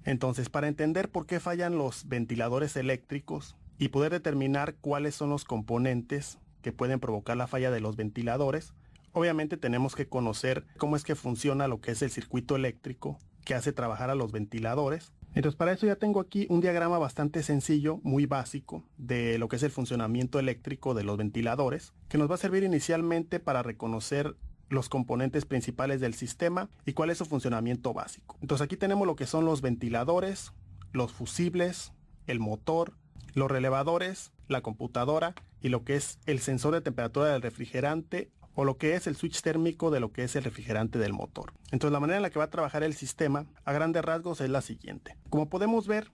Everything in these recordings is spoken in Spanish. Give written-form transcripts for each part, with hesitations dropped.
Entonces, para entender por qué fallan los ventiladores eléctricos y poder determinar cuáles son los componentes que pueden provocar la falla de los ventiladores, obviamente tenemos que conocer cómo es que funciona lo que es el circuito eléctrico que hace trabajar a los ventiladores. Entonces, para eso ya tengo aquí un diagrama bastante sencillo, muy básico, de lo que es el funcionamiento eléctrico de los ventiladores, que nos va a servir inicialmente para reconocer los componentes principales del sistema y cuál es su funcionamiento básico. Entonces aquí tenemos lo que son los ventiladores, los fusibles, el motor, los relevadores, la computadora y lo que es el sensor de temperatura del refrigerante o lo que es el switch térmico de lo que es el refrigerante del motor. Entonces la manera en la que va a trabajar el sistema a grandes rasgos es la siguiente. Como podemos ver,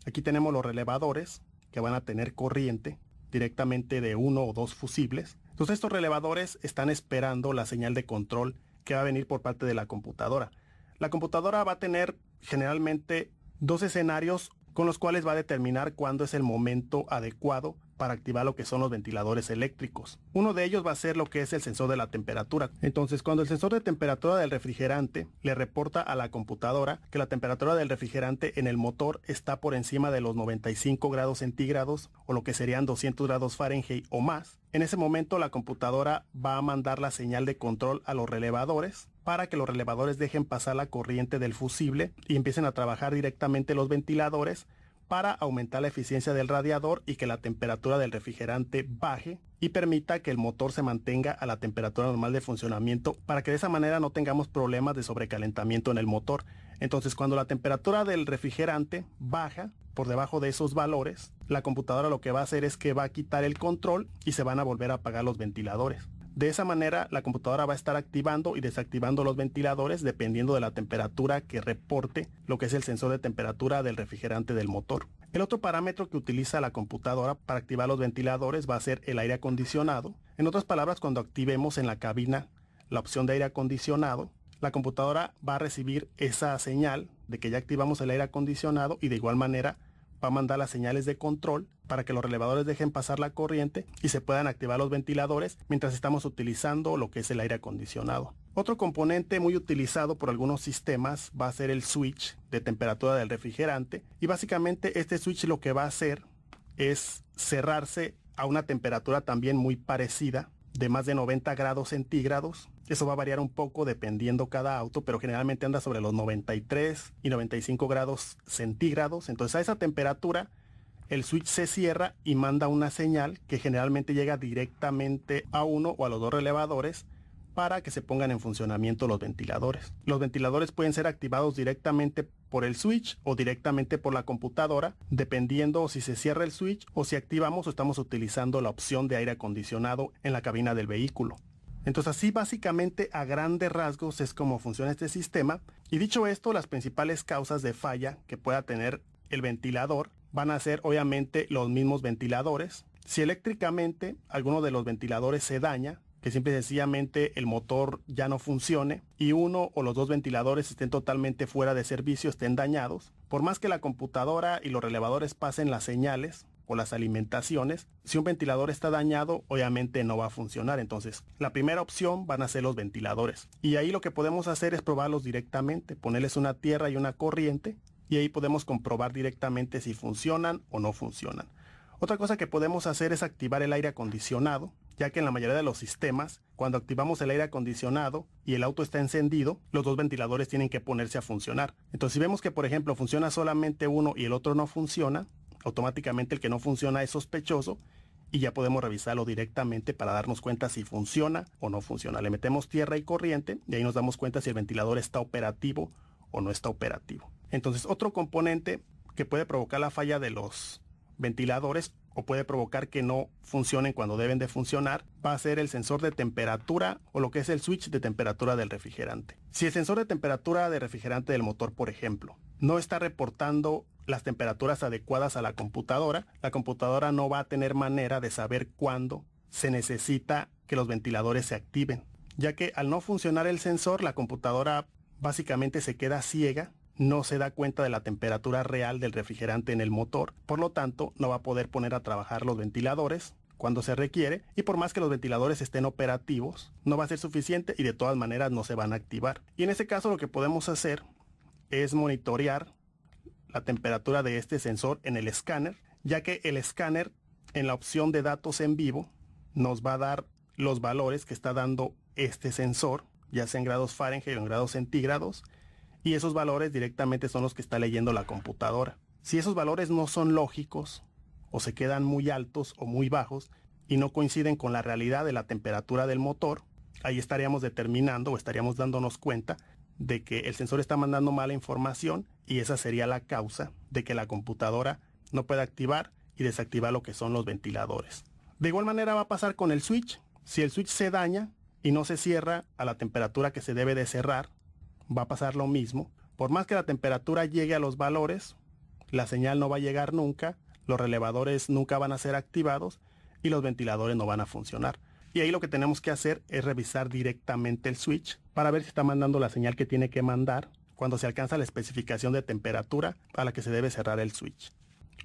aquí tenemos los relevadores que van a tener corriente directamente de uno o dos fusibles. Entonces estos relevadores están esperando la señal de control que va a venir por parte de la computadora. La computadora va a tener generalmente dos escenarios con los cuales va a determinar cuándo es el momento adecuado para activar lo que son los ventiladores eléctricos. Uno de ellos va a ser lo que es el sensor de la temperatura. Entonces, cuando el sensor de temperatura del refrigerante le reporta a la computadora que la temperatura del refrigerante en el motor está por encima de los 95 grados centígrados o lo que serían 200 grados Fahrenheit o más, en ese momento la computadora va a mandar la señal de control a los relevadores para que los relevadores dejen pasar la corriente del fusible y empiecen a trabajar directamente los ventiladores para aumentar la eficiencia del radiador y que la temperatura del refrigerante baje y permita que el motor se mantenga a la temperatura normal de funcionamiento para que de esa manera no tengamos problemas de sobrecalentamiento en el motor. Entonces, cuando la temperatura del refrigerante baja por debajo de esos valores, la computadora lo que va a hacer es que va a quitar el control y se van a volver a apagar los ventiladores. De esa manera, la computadora va a estar activando y desactivando los ventiladores dependiendo de la temperatura que reporte lo que es el sensor de temperatura del refrigerante del motor. El otro parámetro que utiliza la computadora para activar los ventiladores va a ser el aire acondicionado. En otras palabras, cuando activemos en la cabina la opción de aire acondicionado, la computadora va a recibir esa señal de que ya activamos el aire acondicionado y de igual manera va a mandar las señales de control para que los relevadores dejen pasar la corriente y se puedan activar los ventiladores mientras estamos utilizando lo que es el aire acondicionado. Otro componente muy utilizado por algunos sistemas va a ser el switch de temperatura del refrigerante y básicamente este switch lo que va a hacer es cerrarse a una temperatura también muy parecida de más de 90 grados centígrados. Eso va a variar un poco dependiendo cada auto, pero generalmente anda sobre los 93 y 95 grados centígrados. Entonces a esa temperatura el switch se cierra y manda una señal que generalmente llega directamente a uno o a los dos relevadores para que se pongan en funcionamiento los ventiladores. Los ventiladores pueden ser activados directamente por el switch o directamente por la computadora, dependiendo si se cierra el switch o si activamos o estamos utilizando la opción de aire acondicionado en la cabina del vehículo. Entonces así básicamente a grandes rasgos es como funciona este sistema. Y dicho esto, las principales causas de falla que pueda tener el ventilador van a ser obviamente los mismos ventiladores. Si eléctricamente alguno de los ventiladores se daña, que simple y sencillamente el motor ya no funcione y uno o los dos ventiladores estén totalmente fuera de servicio, estén dañados, por más que la computadora y los relevadores pasen las señales o las alimentaciones, si un ventilador está dañado, obviamente no va a funcionar. Entonces, la primera opción van a ser los ventiladores. Y ahí lo que podemos hacer es probarlos directamente, ponerles una tierra y una corriente, y ahí podemos comprobar directamente si funcionan o no funcionan. Otra cosa que podemos hacer es activar el aire acondicionado, ya que en la mayoría de los sistemas, cuando activamos el aire acondicionado y el auto está encendido, los dos ventiladores tienen que ponerse a funcionar. Entonces, si vemos que, por ejemplo, funciona solamente uno y el otro no funciona, automáticamente el que no funciona es sospechoso y ya podemos revisarlo directamente para darnos cuenta si funciona o no funciona. Le metemos tierra y corriente y ahí nos damos cuenta si el ventilador está operativo o no está operativo. Entonces, otro componente que puede provocar la falla de los ventiladores o puede provocar que no funcionen cuando deben de funcionar va a ser el sensor de temperatura o lo que es el switch de temperatura del refrigerante. Si el sensor de temperatura del refrigerante del motor, por ejemplo, no está reportando las temperaturas adecuadas a la computadora no va a tener manera de saber cuándo se necesita que los ventiladores se activen, ya que al no funcionar el sensor, la computadora básicamente se queda ciega, no se da cuenta de la temperatura real del refrigerante en el motor, por lo tanto no va a poder poner a trabajar los ventiladores cuando se requiere, y por más que los ventiladores estén operativos, no va a ser suficiente y de todas maneras no se van a activar. Y en ese caso lo que podemos hacer es monitorear la temperatura de este sensor en el escáner, ya que el escáner en la opción de datos en vivo nos va a dar los valores que está dando este sensor, ya sea en grados Fahrenheit o en grados centígrados, y esos valores directamente son los que está leyendo la computadora. Si esos valores no son lógicos, o se quedan muy altos o muy bajos, y no coinciden con la realidad de la temperatura del motor, ahí estaríamos determinando o estaríamos dándonos cuenta de que el sensor está mandando mala información y esa sería la causa de que la computadora no pueda activar y desactivar lo que son los ventiladores. De igual manera va a pasar con el switch. Si el switch se daña y no se cierra a la temperatura que se debe de cerrar, va a pasar lo mismo. Por más que la temperatura llegue a los valores, la señal no va a llegar nunca, los relevadores nunca van a ser activados y los ventiladores no van a funcionar. Y ahí lo que tenemos que hacer es revisar directamente el switch para ver si está mandando la señal que tiene que mandar cuando se alcanza la especificación de temperatura a la que se debe cerrar el switch.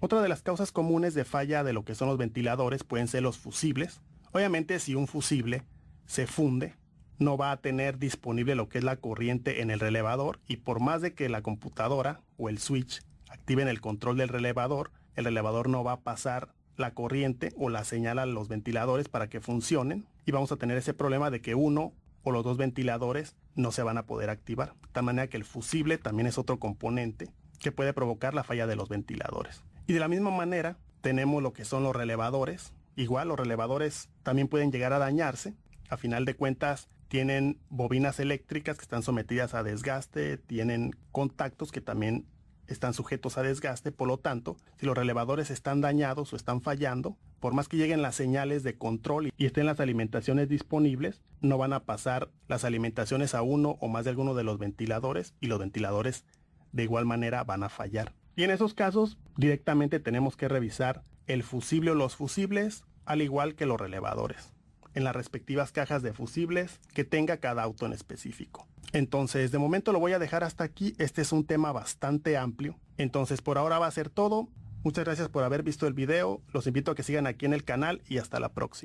Otra de las causas comunes de falla de lo que son los ventiladores pueden ser los fusibles. Obviamente si un fusible se funde, no va a tener disponible lo que es la corriente en el relevador y por más de que la computadora o el switch activen el control del relevador, el relevador no va a pasar la corriente o la señal a los ventiladores para que funcionen y vamos a tener ese problema de que uno o los dos ventiladores no se van a poder activar. De tal manera que el fusible también es otro componente que puede provocar la falla de los ventiladores. Y de la misma manera tenemos lo que son los relevadores. Igual los relevadores también pueden llegar a dañarse. A final de cuentas tienen bobinas eléctricas que están sometidas a desgaste, tienen contactos que también están sujetos a desgaste, por lo tanto, si los relevadores están dañados o están fallando, por más que lleguen las señales de control y estén las alimentaciones disponibles, no van a pasar las alimentaciones a uno o más de alguno de los ventiladores y los ventiladores de igual manera van a fallar. Y en esos casos, directamente tenemos que revisar el fusible o los fusibles, al igual que los relevadores, en las respectivas cajas de fusibles que tenga cada auto en específico. Entonces, de momento lo voy a dejar hasta aquí. Este es un tema bastante amplio. Entonces, por ahora va a ser todo. Muchas gracias por haber visto el video. Los invito a que sigan aquí en el canal y hasta la próxima.